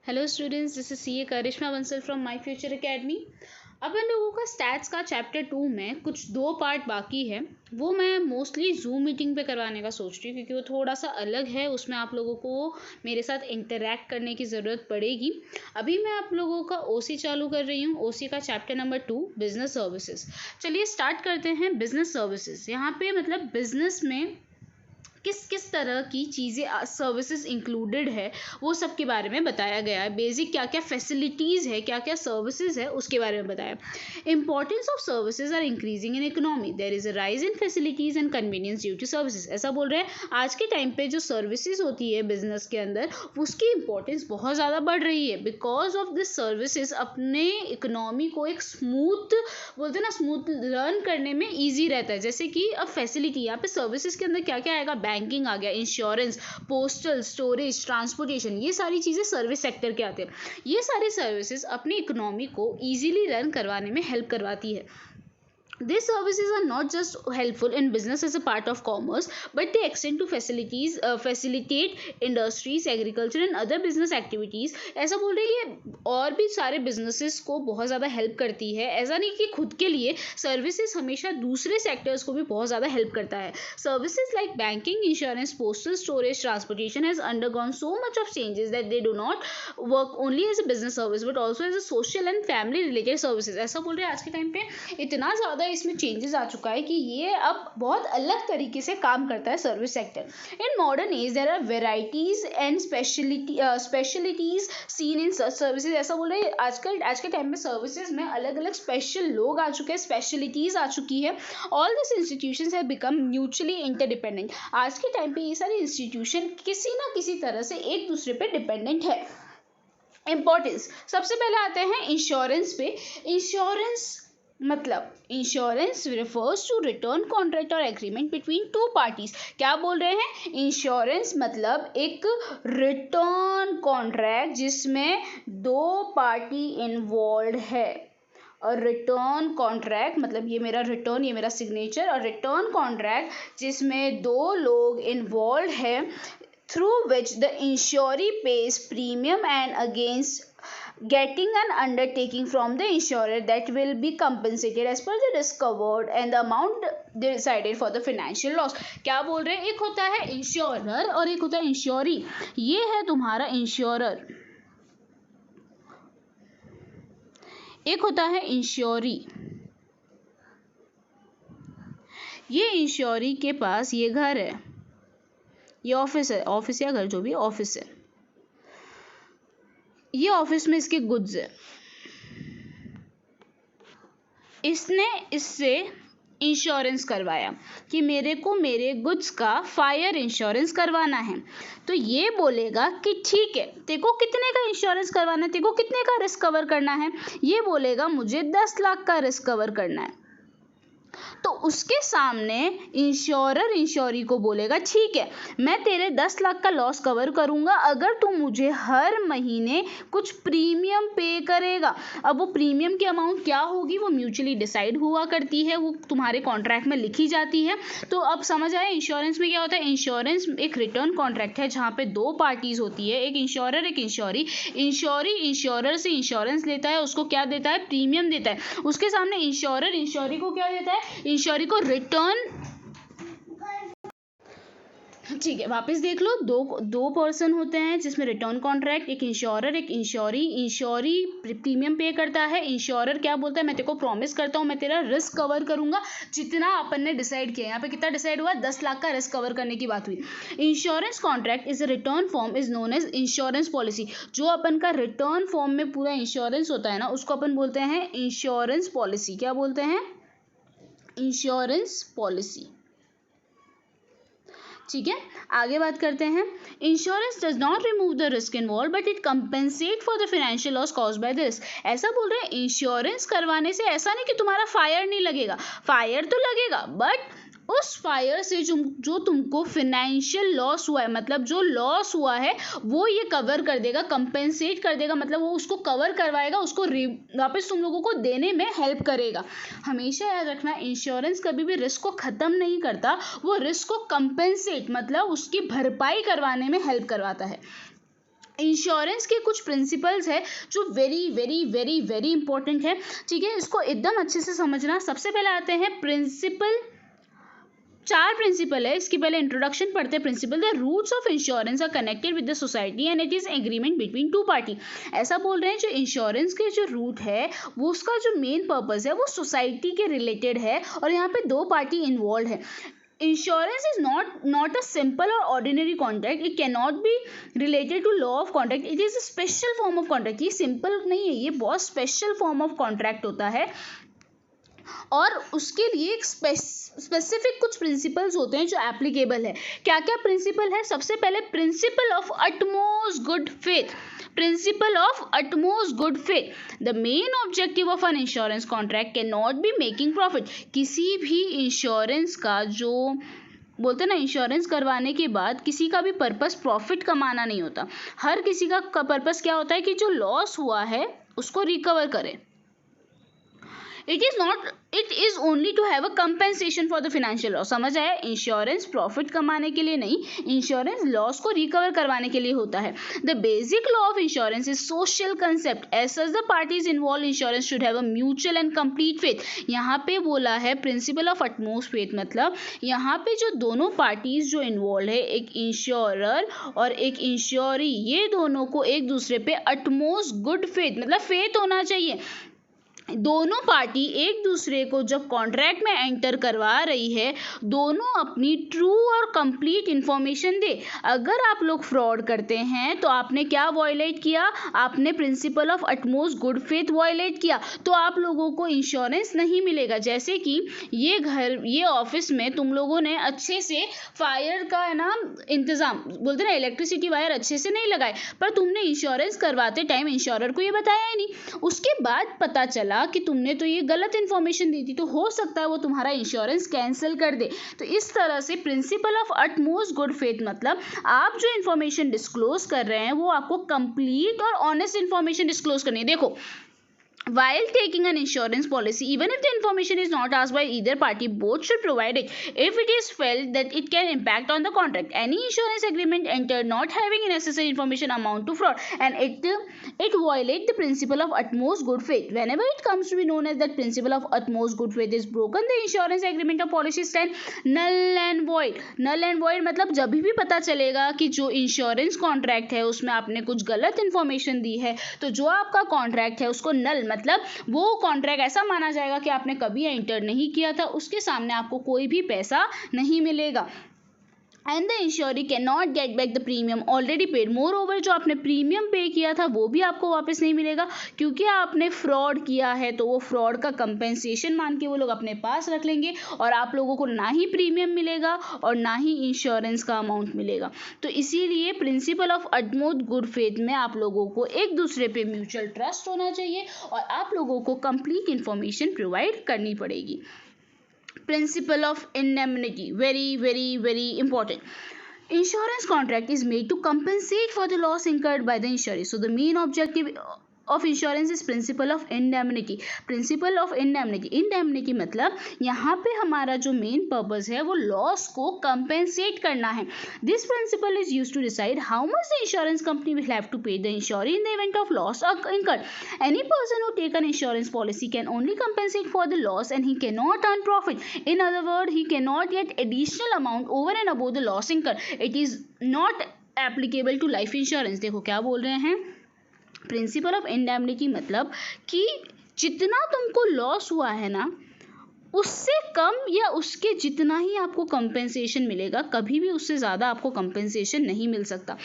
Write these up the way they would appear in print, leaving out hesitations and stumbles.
Hello students, this is C A Karishma Bansal from My Future Academy. अपन लोगों का stats का चैप्टर 2 में कुछ 2 पार्ट बाकी है। वो मैं मोस्टली जूम मीटिंग पे करवाने का सोच रही हूँ क्योंकि वो थोड़ा सा अलग है। उसमें आप लोगों को मेरे साथ इंटरेक्ट करने की ज़रूरत पड़ेगी। अभी मैं आप लोगों का ओसी चालू कर रही हूँ, ओसी का चैप्टर नंबर 2 बिजनेस सर्विसेज। चलिए स्टार्ट करते हैं। बिजनेस सर्विसेज यहाँ पे मतलब बिजनेस में किस किस तरह की चीज़ें सर्विसेज इंक्लूडेड है वो सब के बारे में बताया गया है। बेसिक क्या क्या फैसिलिटीज़ है, क्या क्या सर्विसेज है, उसके बारे में बताया। Importance of services are increasing in economy, there is a rise in facilities and convenience due to services. ऐसा बोल रहे हैं आज के टाइम पे जो सर्विसेज होती है बिजनेस के अंदर उसकी इंपॉर्टेंस बहुत ज़्यादा बढ़ रही है। बिकॉज ऑफ दिस सर्विसेज अपने इकोनॉमी को एक स्मूथ बोलते हैं ना, स्मूथ रन करने में ईजी रहता है। जैसे कि अब फैसिलिटी यहाँ पे सर्विसेज के अंदर क्या क्या आएगा, बैंकिंग आ गया, इंश्योरेंस, पोस्टल, स्टोरेज, ट्रांसपोर्टेशन, ये सारी चीज़ें सर्विस सेक्टर के आते हैं। ये सारी सर्विसेज अपनी इकोनॉमी को ईजिली रन करवाने में हेल्प करवाती है। These services are not just helpful in business as a part of commerce, but they extend to facilitate industries, agriculture and other business activities। ऐसा बोल रही है और भी सारे businesses को बहुत ज़्यादा हेल्प करती है। ऐसा नहीं कि खुद के लिए, सर्विसेज हमेशा दूसरे सेक्टर्स को भी बहुत ज़्यादा हेल्प करता है। Services like banking, insurance, postal, storage, transportation has undergone so much of changes that they do not work only as a business service but also as a social and family related services. ऐसा बोल रहे हैं आज के time पे इतना ज़्यादा इसमें चेंजेस आ चुका है कि ये अब बहुत अलग तरीके से काम करता है service sector. In modern age there are varieties and specialities seen in such services. ऐसा बोल रहे हैं आज के टाइम में सर्विसेज में अलग अलग स्पेशल लोग आ चुके हैं, स्पेशलिटीज आ चुकी है। All this institutions have become mutually interdependent. आज के टाइम पे ये सारे इंस्टीट्यूशन किसी ना किसी तरह से एक दूसरे पे डिपेंडेंट है। इंपॉर्टेंस सबसे पहले आते हैं इंश्योरेंस पे। Insurance refers to return contract और एग्रीमेंट बिटवीन टू पार्टीज। क्या बोल रहे हैं, इंश्योरेंस मतलब एक रिटर्न कॉन्ट्रैक्ट जिसमें दो पार्टी इन्वॉल्व है। और रिटर्न कॉन्ट्रैक्ट मतलब ये मेरा रिटर्न, ये मेरा सिग्नेचर, और रिटर्न कॉन्ट्रैक्ट जिसमें दो लोग इन्वॉल्व है, through which the insuree pays premium and against getting an undertaking from the insurer that will be compensated as per the risk covered and the amount decided for the financial loss। क्या बोल रहे हैं, एक होता है insurer और एक होता है इंश्योरी। ये है तुम्हारा इंश्योरर, एक होता है इंश्योरी। ये इंश्योरी के पास ये घर है, ये ऑफिस है, ऑफिस या घर जो भी ऑफिस है, ये ऑफिस में इसके गुड्स है। इसने इससे इंश्योरेंस करवाया कि मेरे को मेरे गुड्स का फायर इंश्योरेंस करवाना है। तो ये बोलेगा कि ठीक है, तेरे को कितने का इंश्योरेंस करवाना है, तेरे को कितने का रिस्क कवर करना है। ये बोलेगा मुझे 10 लाख का रिस्क कवर करना है। तो उसके सामने इंश्योरर इंश्योरी को बोलेगा ठीक है, मैं तेरे 10 लाख का लॉस कवर करूंगा अगर तू मुझे हर महीने कुछ प्रीमियम पे करेगा। अब वो प्रीमियम की अमाउंट क्या होगी वो म्यूचुअली डिसाइड हुआ करती है, वो तुम्हारे कॉन्ट्रैक्ट में लिखी जाती है। तो अब समझ आया इंश्योरेंस में क्या होता है। इंश्योरेंस एक रिटर्न कॉन्ट्रैक्ट है जहाँ पे दो पार्टीज होती है, एक इंश्योरर एक इंश्योरी। इंश्योरी इंश्योरर से इंश्योरेंस लेता है, उसको क्या देता है, प्रीमियम देता है। उसके सामने इंश्योरर इंश्योरी को क्या देता है, इंश्योरी को रिटर्न। ठीक है, वापस देख लो, दो पर्सन होते हैं जिसमें रिटर्न कॉन्ट्रैक्ट, एक इंश्योरर एक इंश्योरी। इंश्योरी प्रीमियम पे करता है, इंश्योरर क्या बोलता है, मैं तेरे को प्रॉमिस करता हूँ मैं तेरा रिस्क कवर करूंगा जितना अपन ने डिसाइड किया। यहाँ पे कितना डिसाइड हुआ, 10 लाख का रिस्क कवर करने की बात हुई। Insurance contract is a return form is known as insurance policy. जो अपन का रिटर्न फॉर्म में पूरा इंश्योरेंस होता है ना, उसको अपन बोलते हैं इंश्योरेंस पॉलिसी। क्या बोलते हैं, इंश्योरेंस पॉलिसी। ठीक है, आगे बात करते हैं। Insurance does not remove the risk involve but it compensate for the financial loss caused by the risk. ऐसा बोल रहे हैं इंश्योरेंस करवाने से ऐसा नहीं कि तुम्हारा फायर नहीं लगेगा, फायर तो लगेगा बट उस फायर से जो तुमको फिनेंशियल लॉस हुआ है, मतलब जो लॉस हुआ है वो ये कवर कर देगा, कंपेंसेट कर देगा, मतलब वो उसको कवर करवाएगा, उसको वापस तुम लोगों को देने में हेल्प करेगा। हमेशा याद रखना, इंश्योरेंस कभी भी रिस्क को ख़त्म नहीं करता, वो रिस्क को कंपेंसेट मतलब उसकी भरपाई करवाने में हेल्प करवाता है। इंश्योरेंस के कुछ प्रिंसिपल्स है जो very very very very important है, ठीक है, इसको एकदम अच्छे से समझना। सबसे पहले आते हैं प्रिंसिपल, 4 प्रिंसिपल है, इसकी पहले इंट्रोडक्शन पढ़ते हैं। Principle, the roots of insurance are connected with the society and it is agreement between two party. ऐसा बोल रहे हैं जो इंश्योरेंस के जो रूट है वो उसका जो मेन पर्पस है वो सोसाइटी के रिलेटेड है और यहाँ पे 2 पार्टी इन्वॉल्व है। Insurance is not a simple or ordinary contract. It cannot be related to law of contract. It is a special form of contract. ये simple नहीं है, ये बहुत special form of contract होता है और उसके लिए एक स्पेसिफिक कुछ प्रिंसिपल्स होते हैं जो एप्लीकेबल है। क्या क्या प्रिंसिपल है? सबसे पहले principal of utmost good faith. Principal of utmost good faith, the main objective of an insurance contract can not be making profit. किसी भी इंश्योरेंस का जो बोलते हैं ना, इंश्योरेंस करवाने के बाद किसी का भी पर्पस प्रॉफिट कमाना नहीं होता। हर किसी का पर्पस क्या होता है कि जो लॉस हुआ है उसको रिकवर करे। It is only to have a compensation for the financial loss. समझ आया? इंश्योरेंस प्रॉफिट कमाने के लिए नहीं, इंश्योरेंस लॉस को रिकवर करवाने के लिए होता है। The basic law of insurance is social concept. As such the parties involve insurance should have a mutual and complete faith. यहाँ पे बोला है प्रिंसिपल ऑफ अटमोस्ट फेथ, मतलब यहाँ पे जो दोनों पार्टीज जो इन्वॉल्व है, एक इंश्योरर और एक इंश्योरी, ये दोनों को एक दूसरे पे अटमोस्ट गुड फेथ मतलब फेथ होना चाहिए। दोनों पार्टी एक दूसरे को जब कॉन्ट्रैक्ट में एंटर करवा रही है, दोनों अपनी ट्रू और कंप्लीट इंफॉर्मेशन दे। अगर आप लोग फ्रॉड करते हैं तो आपने क्या वॉयलेट किया? आपने principle of utmost good faith violate किया, तो आप लोगों को इंश्योरेंस नहीं मिलेगा। जैसे कि ये ऑफिस में तुम लोगों ने अच्छे से फायर का है ना इंतजाम, बोलते ना इलेक्ट्रिसिटी वायर अच्छे से नहीं लगाए, पर तुमने इंश्योरेंस करवाते टाइम इंश्योरर को ये बताया ही नहीं। उसके बाद पता चला कि तुमने तो ये गलत इन्फॉर्मेशन दी थी, तो हो सकता है वो तुम्हारा इंश्योरेंस कैंसिल कर दे। तो इस तरह से principal of utmost good faith मतलब आप जो इन्फॉर्मेशन डिस्क्लोज कर रहे हैं वो आपको कंप्लीट और ऑनेस्ट इन्फॉर्मेशन डिस्क्लोज करनी है। देखो, while taking an insurance policy, even if the information is not asked by either party, both should provide it if it is felt that it can impact on the contract. Any insurance agreement entered not having necessary information amount to fraud, and it violate the principle of utmost good faith. Whenever it comes to be known as that principle of utmost good faith is broken, the insurance agreement or policy stand null and void. Null and void मतलब जब भी पता चलेगा कि जो insurance contract है उसमें आपने कुछ गलत इन्फॉर्मेशन दी है, तो जो आपका कॉन्ट्रैक्ट है उसको नल मतलब वो कॉन्ट्रैक्ट ऐसा माना जाएगा कि आपने कभी एंटर नहीं किया था, उसके सामने आपको कोई भी पैसा नहीं मिलेगा। And the इंश्योरी can not get back the premium already paid. More over जो आपने प्रीमियम पे किया था वो भी आपको वापस नहीं मिलेगा, क्योंकि आपने फ्रॉड किया है। तो वो फ्रॉड का कंपेंसेशन मान के वो लोग अपने पास रख लेंगे और आप लोगों को ना ही प्रीमियम मिलेगा और ना ही इंश्योरेंस का अमाउंट मिलेगा। तो इसीलिए principal of utmost good faith में आप लोगों को एक दूसरे पे म्यूचुअल ट्रस्ट होना चाहिए और आप लोगों को कंप्लीट इंफॉर्मेशन प्रोवाइड करनी पड़ेगी। Principle of indemnity, very important. Insurance contract is made to compensate for the loss incurred by the insurer. So the main objective of insurance is principle of indemnity. Principle of indemnity मतलब यहाँ पे हमारा जो main purpose है वो loss को compensate करना है। This principle is used to decide how much the insurance company will have to pay the insuree in the event of loss incurred. Any person who take an insurance policy can only compensate for the loss and he cannot earn profit. In other words, he cannot get additional amount over and above the loss incurred. It is not applicable to life insurance. देखो क्या बोल रहे हैं, principle of indemnity मतलब कि जितना तुमको loss हुआ है ना उससे कम या उसके जितना ही आपको कंपेंसेशन मिलेगा, कभी भी उससे ज़्यादा आपको कंपेंसेशन नहीं मिल सकता।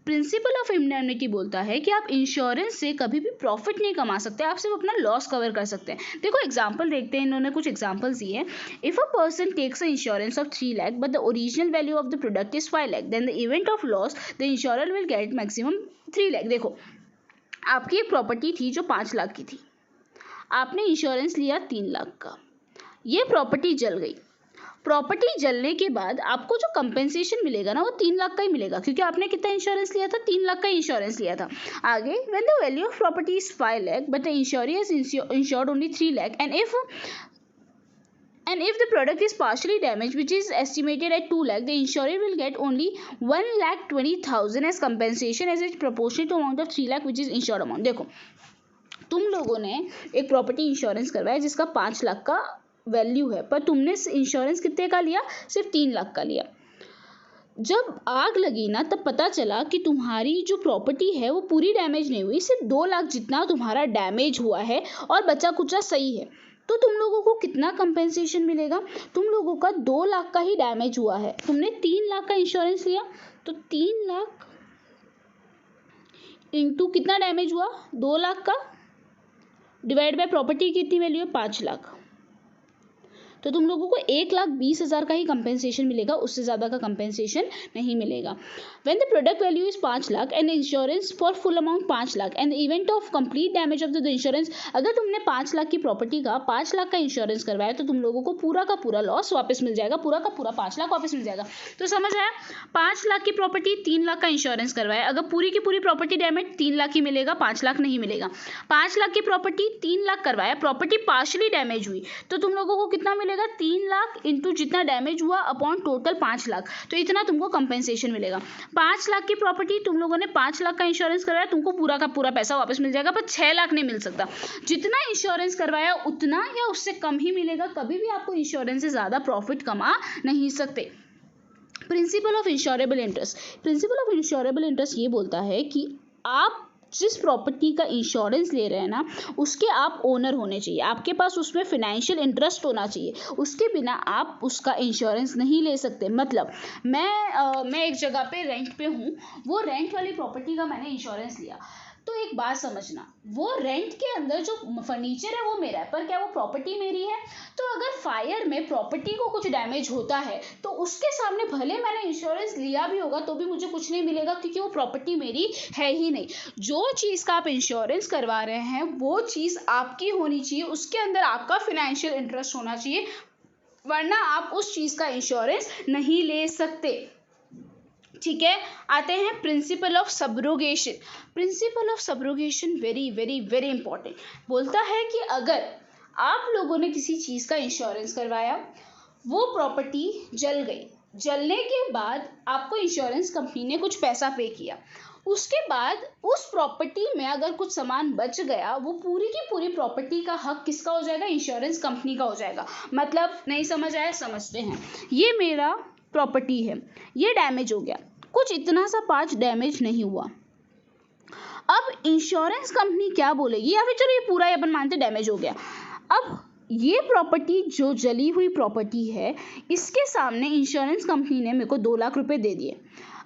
प्रिंसिपल ऑफ इंडेमनिटी बोलता है कि आप इंश्योरेंस से कभी भी प्रॉफिट नहीं कमा सकते, आप सिर्फ अपना लॉस कवर कर सकते हैं। देखो एग्जांपल देखते हैं, इन्होंने कुछ एग्जांपल्स दिए हैं। If a person takes a insurance of 3 lakh but the original value of the product is 5 lakh, then the event of loss the insurer will get maximum 3 lakh. देखो आपकी एक प्रॉपर्टी थी जो 5 लाख की थी, आपने इंश्योरेंस लिया 3 लाख का, ये प्रॉपर्टी जल गई। प्रॉपर्टी जलने के बाद आपको जो कंपेंसेशन मिलेगा ना वो 3 लाख का ही मिलेगा, क्योंकि आपने कितना इंश्योरेंस लिया था? 3 लाख का इंश्योरेंस लिया था। आगे when the value of property is 5 lakh but the इंश्योरी has insured only 3 lakh and if And if the product is partially damaged, which is estimated at 2 lakh, the insurer will get only 1,20,000 as compensation as its proportionate to amount of 3 lakh which is insured amount. देखो, तुम लोगों ने एक property insurance करवाया जिसका 5 लाख का value है, पर तुमने इंश्योरेंस कितने का लिया? सिर्फ 3 लाख का लिया। जब आग लगी ना, तब पता चला कि तुम्हारी जो प्रॉपर्टी है वो पूरी डैमेज नहीं हुई, सिर्फ 2 लाख जितना तुम्हारा डैमेज हुआ है और बचा कुचा सही है। तो तुम लोगों को कितना कंपेंसेशन मिलेगा? तुम लोगों का 2 लाख का ही डैमेज हुआ है, तुमने 3 लाख का इंश्योरेंस लिया, तो 3 लाख इंटू कितना डैमेज हुआ? 2 लाख का, डिवाइड बाय प्रॉपर्टी की कितनी वैल्यू है? 5 लाख। तो तुम लोगों को 1,20,000 का ही कंपेंसेशन मिलेगा, उससे ज़्यादा का कंपेंसेशन नहीं मिलेगा। When the product value is 5 lakh and insurance for full amount 5 lakh and event of complete damage of the insurance, अगर तुमने 5 लाख की प्रॉपर्टी का 5 लाख का इंश्योरेंस करवाया तो तुम लोगों को पूरा का पूरा लॉस वापस मिल जाएगा, पूरा का पूरा 5 लाख वापस मिल जाएगा। तो समझ आया? 5 लाख की प्रॉपर्टी, 3 लाख का इंश्योरेंस करवाया, अगर पूरी की पूरी प्रॉपर्टी डैमेज 3 लाख ही मिलेगा, 5 लाख नहीं मिलेगा। 5 लाख की प्रॉपर्टी 3 लाख करवाया, प्रॉपर्टी पार्शली डैमेज हुई, तो तुम लोगों को कितना मिलेगा? 3 लाख इंटू जितना डैमेज हुआ अपॉन टोटल 5 लाख, तो इतना तुमको कंपेंसेशन मिलेगा। 5 लाख की प्रॉपर्टी तुम लोगों ने 5 लाख का इंश्योरेंस करवाया, तुमको पूरा का पूरा पैसा वापस मिल जाएगा, पर 6 लाख नहीं मिल सकता। जितना इंश्योरेंस करवाया उतना या उससे कम ही मिलेगा, कभी भी आपको इंश्योरेंस से ज़्यादा प्रॉफिट कमा नहीं सकते। Principle of insurable interest, principle of insurable interest ये बोलता है कि आप जिस प्रॉपर्टी का इंश्योरेंस ले रहे हैं ना, उसके आप ओनर होने चाहिए, आपके पास उसमें फिनेंशियल इंटरेस्ट होना चाहिए, उसके बिना आप उसका इंश्योरेंस नहीं ले सकते। मतलब मैं एक जगह पे रेंट पे हूँ, वो रेंट वाली प्रॉपर्टी का मैंने इंश्योरेंस लिया, तो एक बात समझना, वो रेंट के अंदर जो फर्नीचर है वो मेरा है, पर क्या वो प्रॉपर्टी मेरी है? तो अगर फायर में प्रॉपर्टी को कुछ डैमेज होता है तो उसके सामने भले मैंने इंश्योरेंस लिया भी होगा तो भी मुझे कुछ नहीं मिलेगा, क्योंकि वो प्रॉपर्टी मेरी है ही नहीं। जो चीज़ का आप इंश्योरेंस करवा रहे हैं वो चीज़ आपकी होनी चाहिए, उसके अंदर आपका फिनेंशियल इंटरेस्ट होना चाहिए, वरना आप उस चीज़ का इंश्योरेंस नहीं ले सकते। ठीक है, आते हैं principle of subrogation. Principle of subrogation very very very important, बोलता है कि अगर आप लोगों ने किसी चीज़ का इंश्योरेंस करवाया, वो प्रॉपर्टी जल गई, जलने के बाद आपको इंश्योरेंस कंपनी ने कुछ पैसा पे किया, उसके बाद उस प्रॉपर्टी में अगर कुछ सामान बच गया, वो पूरी की पूरी प्रॉपर्टी का हक किसका हो जाएगा? इंश्योरेंस कंपनी का हो जाएगा। मतलब नहीं समझ आया? समझते हैं। ये मेरा प्रॉपर्टी है, ये डैमेज हो गया, कुछ इतना सा पार्ट डैमेज नहीं हुआ, अब इंश्योरेंस कंपनी क्या बोलेगी? या फिर चलो ये पूरा ही अपन मानते डैमेज हो गया, अब ये प्रॉपर्टी जो जली हुई प्रॉपर्टी है, इसके सामने इंश्योरेंस कंपनी ने मेरे को 2 लाख रुपए दे दिए।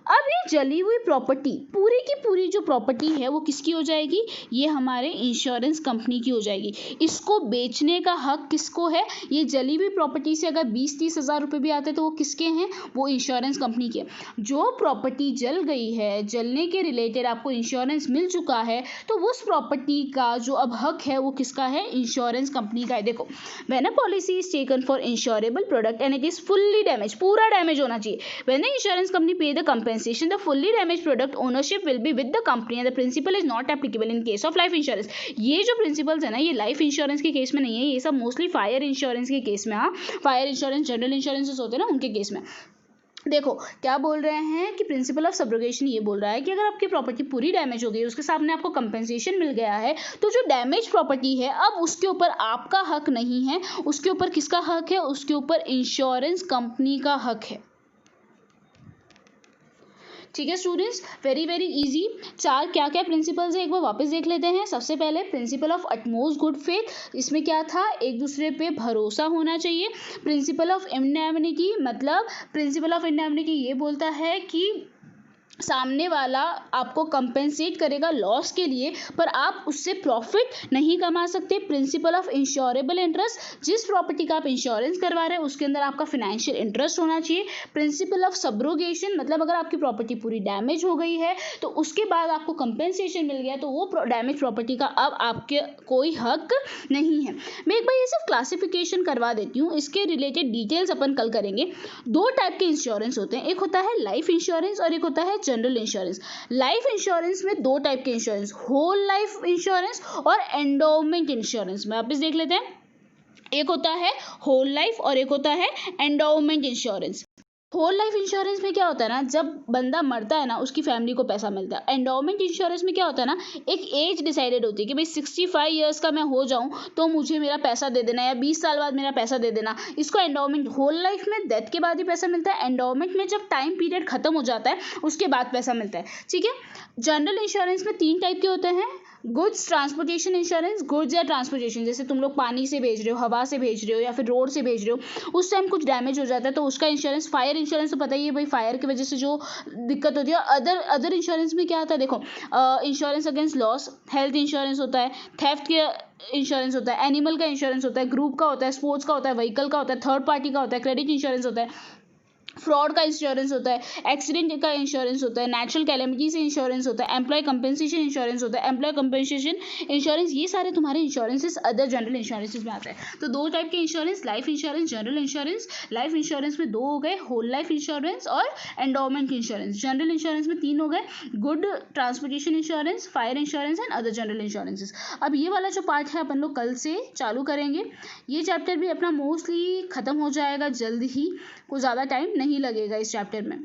अब ये जली हुई प्रॉपर्टी, पूरी की पूरी जो प्रॉपर्टी है वो किसकी हो जाएगी? ये हमारे इंश्योरेंस कंपनी की हो जाएगी। इसको बेचने का हक किसको है? ये जली हुई प्रॉपर्टी से अगर 20-30 हज़ार रुपये भी आते तो वो किसके हैं? वो इंश्योरेंस कंपनी के। जो प्रॉपर्टी जल गई है, जलने के रिलेटेड आपको इंश्योरेंस मिल चुका है, तो उस प्रॉपर्टी का जो अब हक है वो किसका है? इंश्योरेंस कंपनी का है। देखो, when a policy is taken for insurable product and it is fully damage, पूरा डैमेज होना चाहिए, व्हेन द इंश्योरेंस कंपनी पे the compensation, the fully damaged product ownership will be with the company and the principle is not applicable in case of life insurance। ये जो principles है ना, ये life insurance के case में नहीं है, ये सब मोस्टली फायर इंश्योरेंस के केस में, हाँ, फायर इंश्योरेंस, जनरल इंश्योरेंसेस होते हैं ना, उनके केस में। देखो क्या बोल रहे हैं कि प्रिंसिपल ऑफ सब्रोगेशन ये बोल रहा है कि अगर आपकी प्रॉपर्टी पूरी डैमेज हो गई, उसके सामने आपको कंपेंसेशन मिल गया है, तो जो डैमेज प्रॉपर्टी है अब उसके ऊपर आपका हक नहीं है, उसके ऊपर किसका हक है? उसके ऊपर इंश्योरेंस कंपनी का हक है। ठीक है स्टूडेंट्स, वेरी वेरी इजी। 4 क्या क्या प्रिंसिपल्स है एक बार वापस देख लेते हैं। सबसे पहले principal of utmost good faith, इसमें क्या था? एक दूसरे पे भरोसा होना चाहिए। प्रिंसिपल ऑफ इंडैम्निटी, मतलब प्रिंसिपल ऑफ इंडैम्निटी ये बोलता है कि सामने वाला आपको कंपेंसेट करेगा लॉस के लिए, पर आप उससे प्रॉफिट नहीं कमा सकते। प्रिंसिपल ऑफ इंश्योरेबल इंटरेस्ट, जिस प्रॉपर्टी का आप इंश्योरेंस करवा रहे हैं उसके अंदर आपका फिनेंशियल इंटरेस्ट होना चाहिए। प्रिंसिपल ऑफ सब्रोगेशन, मतलब अगर आपकी प्रॉपर्टी पूरी डैमेज हो गई है तो उसके बाद आपको कंपेंसेशन मिल गया, तो वो डैमेज प्रॉपर्टी का अब आपके कोई हक नहीं है। मैं एक बार ये सिर्फ क्लासिफिकेशन करवा देती हूँ, इसके रिलेटेड डिटेल्स अपन कल करेंगे। 2 टाइप के इंश्योरेंस होते हैं, एक होता है लाइफ इंश्योरेंस और एक होता है जनरल इंश्योरेंस। लाइफ इंश्योरेंस में 2 टाइप के इंश्योरेंस, होल लाइफ इंश्योरेंस और एंडोमेंट इंश्योरेंस में। आप इस देख लेते हैं। एक होता है होल लाइफ और एक होता है endowment insurance. Whole life insurance में क्या होता है ना, जब बंदा मरता है ना उसकी फैमिली को पैसा मिलता है। एंडोमेंट इंश्योरेंस में क्या होता है ना, एक एज डिसाइडेड होती है कि भाई 65 ईयर्स का मैं हो जाऊं तो मुझे मेरा पैसा दे देना, या 20 साल बाद मेरा पैसा दे देना। इसको एंडोमेंट, होल लाइफ में डेथ के बाद ही पैसा मिलता है, एंडोमेंट में जब टाइम पीरियड खत्म हो जाता है उसके बाद पैसा मिलता है। ठीक है। जनरल इंश्योरेंस में 3 टाइप के होते हैं। गुड्स ट्रांसपोर्टेशन इंश्योरेंस, गुड्स या ट्रांसपोर्टेशन, जैसे तुम लोग पानी से भेज रहे हो, हवा से भेज रहे हो या फिर रोड से भेज रहे हो, उस टाइम कुछ डैमेज हो जाता है तो उसका इंश्योरेंस। फायर इंश्योरेंस तो पता ही है भाई, फायर की वजह से जो दिक्कत होती है। अदर इंश्योरेंस में क्या आता है, देखो insurance against loss, health insurance होता है, थेफ्ट के इंश्योरेंस होता है, एनिमल का इंश्योरेंस होता है, ग्रुप का होता है, स्पोर्ट्स का होता है, व्हीकल का होता है, थर्ड पार्टी का होता है, क्रेडिट इंश्योरेंस होता है, फ्रॉड का इंश्योरेंस होता है, एक्सीडेंट का इंश्योरेंस होता है, नेचुरल कैलेमिटी से इंश्योरेंस होता है, एम्प्लॉय कंपेंसेशन इंश्योरेंस होता है, एम्प्लॉय कंपेंसेशन इंश्योरेंस। ये सारे तुम्हारे इंश्योरेंसेस अदर जनरल इंश्योरेंसेस में आते हैं। तो 2 टाइप के insurance, life insurance, general insurance. Life insurance में 2 हो गए, होल लाइफ इंश्योरेंस और एंडोमेंट इंश्योरेंस। जनरल इंश्योरेंस में 3 हो गए, good transportation insurance, fire insurance and other general insurances. अब ये वाला जो पार्ट है अपन लोग कल से चालू करेंगे। ये चैप्टर भी अपना मोस्टली खत्म हो जाएगा जल्द ही, कुछ ज़्यादा टाइम नहीं लगेगा इस चैप्टर में।